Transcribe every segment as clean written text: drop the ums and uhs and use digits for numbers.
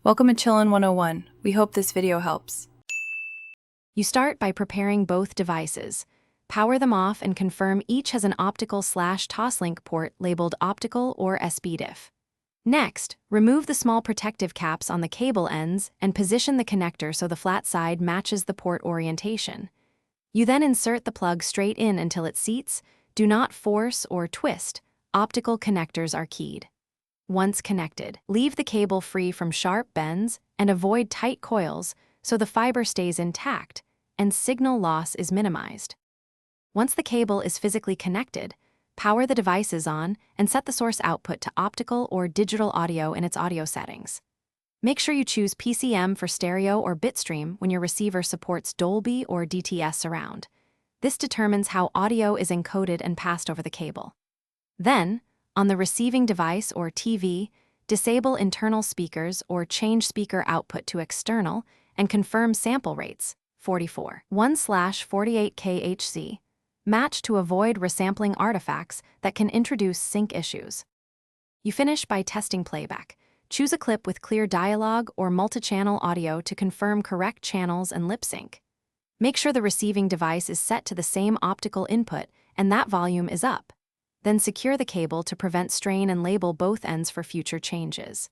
Welcome to Chillin' 101. We hope this video helps. You start by preparing both devices. Power them off and confirm each has an optical/toslink port labeled optical or SBDIF. Next, remove the small protective caps on the cable ends and position the connector so the flat side matches the port orientation. You then insert the plug straight in until it seats. Do not force or twist. Optical connectors are keyed. Once connected, leave the cable free from sharp bends and avoid tight coils so the fiber stays intact and signal loss is minimized. Once the cable is physically connected, power the devices on and set the source output to optical or digital audio in its audio settings. Make sure you choose PCM for stereo or bitstream when your receiver supports Dolby or DTS surround. This determines how audio is encoded and passed over the cable. Then, on the receiving device or TV, disable internal speakers or change speaker output to external and confirm sample rates, 44, 1/48 kHz. Match to avoid resampling artifacts that can introduce sync issues. You finish by testing playback. Choose a clip with clear dialogue or multi-channel audio to confirm correct channels and lip sync. Make sure the receiving device is set to the same optical input and that volume is up. Then secure the cable to prevent strain and label both ends for future changes.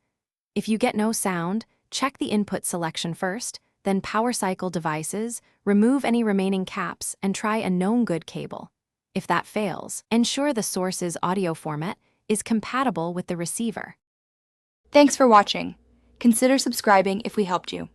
If you get no sound, check the input selection first, then power cycle devices, remove any remaining caps, and try a known good cable. If that fails, ensure the source's audio format is compatible with the receiver. Thanks for watching. Consider subscribing if we helped you.